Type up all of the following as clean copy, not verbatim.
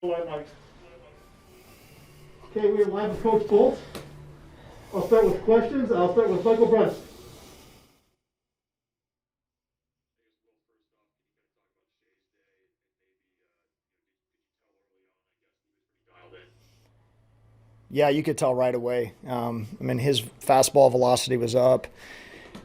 Okay, we are live with Coach Bolt. I'll start with questions. I'll start with Michael Buns. Yeah, you could tell right away. His fastball velocity was up.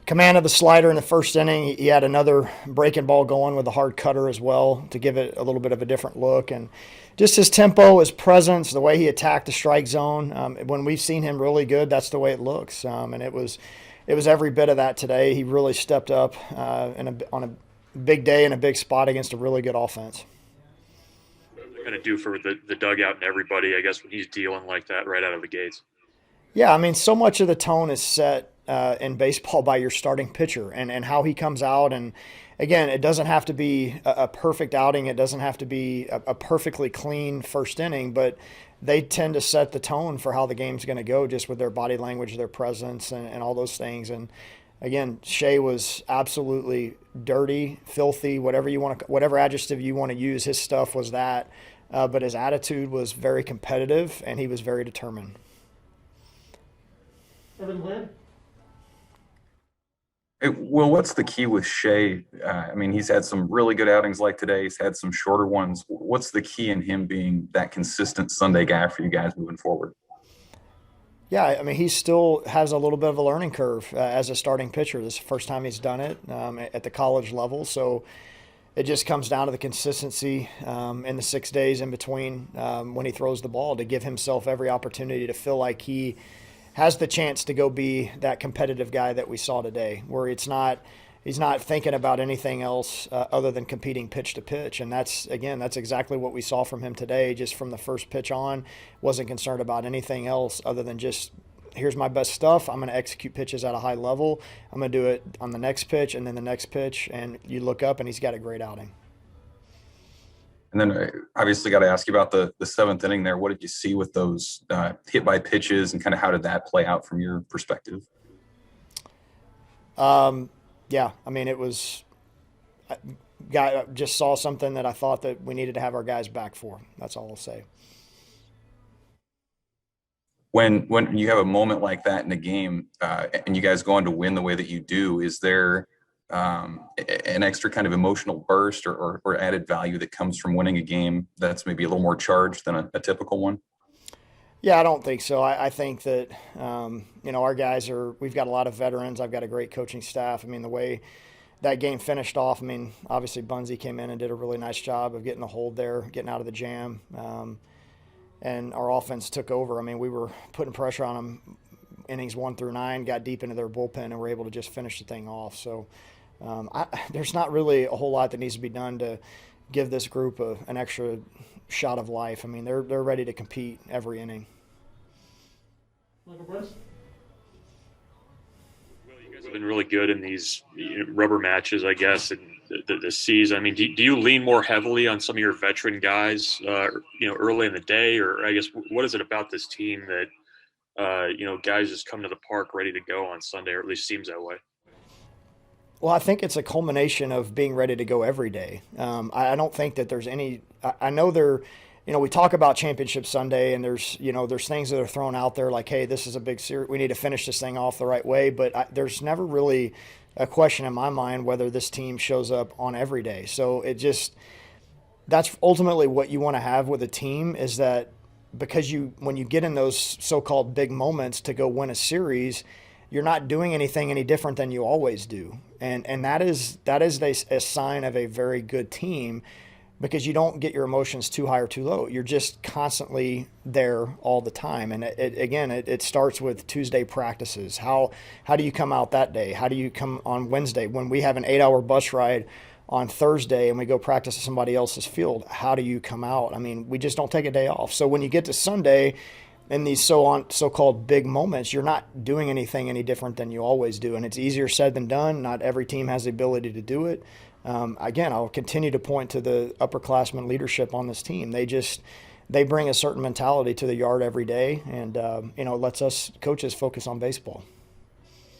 Command of the slider in the first inning. He had another breaking ball going with a hard cutter as well to give it a little bit of a different look. And just his tempo, his presence, the way he attacked the strike zone. When we've seen him really good, that's the way it looks. And it was every bit of that today. He really stepped up on a big day in a big spot against a really good offense. Going to do for the dugout and everybody, I guess, when he's dealing like that right out of the gates. Yeah, so much of the tone is set in baseball by your starting pitcher and how he comes out. And again, it doesn't have to be a perfect outing. It doesn't have to be a perfectly clean first inning, but they tend to set the tone for how the game's going to go just with their body language, their presence, and all those things. And again, Shay was absolutely dirty, filthy, whatever adjective you want to use. His stuff was that, but his attitude was very competitive, and he was very determined. Evan Land. Well, what's the key with Shay? He's had some really good outings like today. He's had some shorter ones. What's the key in him being that consistent Sunday guy for you guys moving forward? Yeah, he still has a little bit of a learning curve as a starting pitcher. This is the first time he's done it at the college level. So it just comes down to the consistency in the 6 days in between when he throws the ball to give himself every opportunity to feel like he has the chance to go be that competitive guy that we saw today, where he's not thinking about anything else other than competing pitch to pitch. And that's exactly what we saw from him today. Just from the first pitch on, wasn't concerned about anything else other than just, here's my best stuff. I'm going to execute pitches at a high level. I'm going to do it on the next pitch and then the next pitch. And you look up and he's got a great outing. And then obviously got to ask you about the seventh inning there. What did you see with those hit by pitches, and kind of how did that play out from your perspective? Yeah, it was. I just saw something that I thought that we needed to have our guys back for. That's all I'll say. When you have a moment like that in a game, and you guys go on to win the way that you do, is there an extra kind of emotional burst or added value that comes from winning a game that's maybe a little more charged than a typical one? Yeah, I don't think so. I think that, our guys we've got a lot of veterans. I've got a great coaching staff. The way that game finished off, obviously Bunsy came in and did a really nice job of getting the hold there, getting out of the jam. And our offense took over. We were putting pressure on them innings 1 through 9, got deep into their bullpen, and were able to just finish the thing off. So there's not really a whole lot that needs to be done to give this group an extra shot of life. They're ready to compete every inning. Michael Buns. Well, you guys have been really good in these rubber matches, I guess, and the season. Do you lean more heavily on some of your veteran guys, early in the day, or I guess what is it about this team that guys just come to the park ready to go on Sunday, or at least seems that way? Well, I think it's a culmination of being ready to go every day. I don't think that there's any. I know we talk about Championship Sunday, and there's things that are thrown out there like, hey, this is a big series. We need to finish this thing off the right way. But there's never really a question in my mind whether this team shows up on every day. So that's ultimately what you want to have with a team, is that because when you get in those so-called big moments to go win a series, you're not doing anything any different than you always do. And that is a sign of a very good team, because you don't get your emotions too high or too low. You're just constantly there all the time. And it starts with Tuesday practices. How do you come out that day? How do you come on Wednesday when we have an 8-hour bus ride on Thursday and we go practice at somebody else's field? How do you come out? We just don't take a day off. So when you get to Sunday, in these so-called big moments, you're not doing anything any different than you always do. And it's easier said than done. Not every team has the ability to do it. Again, I'll continue to point to the upperclassmen leadership on this team. They bring a certain mentality to the yard every day, and lets us coaches focus on baseball.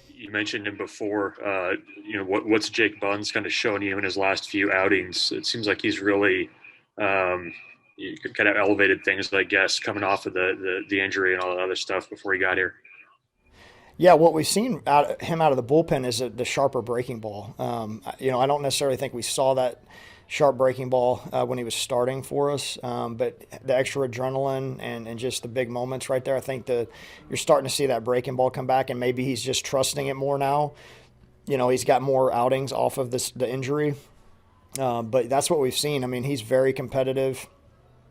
You mentioned him before. What's Jake Buns kind of shown you in his last few outings? It seems like he's really you kind of elevated things, I guess, coming off of the injury and all the other stuff before he got here. Yeah, what we've seen him out of the bullpen is the sharper breaking ball. I don't necessarily think we saw that sharp breaking ball when he was starting for us, but the extra adrenaline and just the big moments right there, I think that you're starting to see that breaking ball come back, and maybe he's just trusting it more now. He's got more outings off of the injury, but that's what we've seen. I mean, he's very competitive.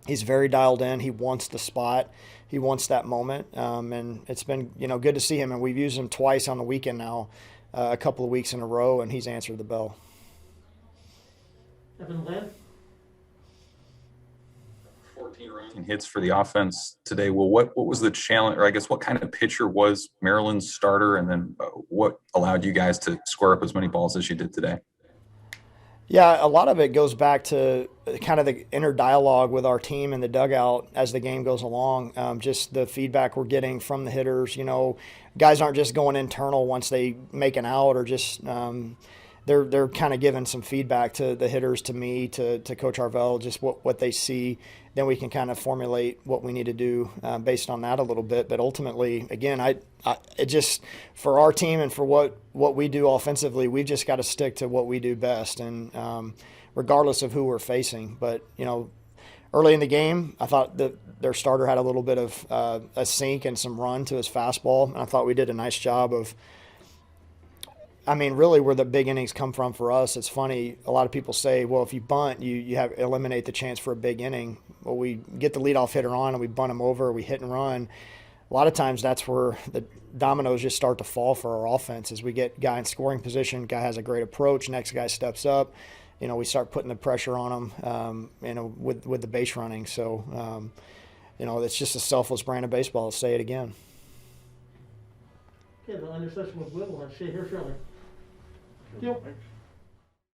He's very dialed in. He wants the spot. He wants that moment, and it's been good to see him. And we've used him twice on the weekend now, a couple of weeks in a row, and he's answered the bell. Evan Land? 14 hits for the offense today. Well, what was the challenge, or I guess what kind of pitcher was Maryland's starter, and then what allowed you guys to square up as many balls as you did today? Yeah, a lot of it goes back to kind of the inner dialogue with our team in the dugout as the game goes along. Just the feedback we're getting from the hitters. Guys aren't just going internal once they make an out, or just they're kind of giving some feedback to the hitters, to me, to Coach Arvell, just what they see. Then we can kind of formulate what we need to do based on that a little bit. But ultimately, again, it just, for our team and for what we do offensively, we've just got to stick to what we do best, and regardless of who we're facing. But early in the game, I thought that their starter had a little bit of a sink and some run to his fastball, and I thought we did a nice job of. I mean, really, where the big innings come from for us, it's funny. A lot of people say, well, if you bunt, you eliminate the chance for a big inning. Well, we get the leadoff hitter on and we bunt him over, we hit and run. A lot of times that's where the dominoes just start to fall for our offense. As we get guy in scoring position, guy has a great approach, next guy steps up. We start putting the pressure on him, with the base running. So, it's just a selfless brand of baseball. I'll say it again. Okay, the under session with Will will have Shay Schanaman. Yep.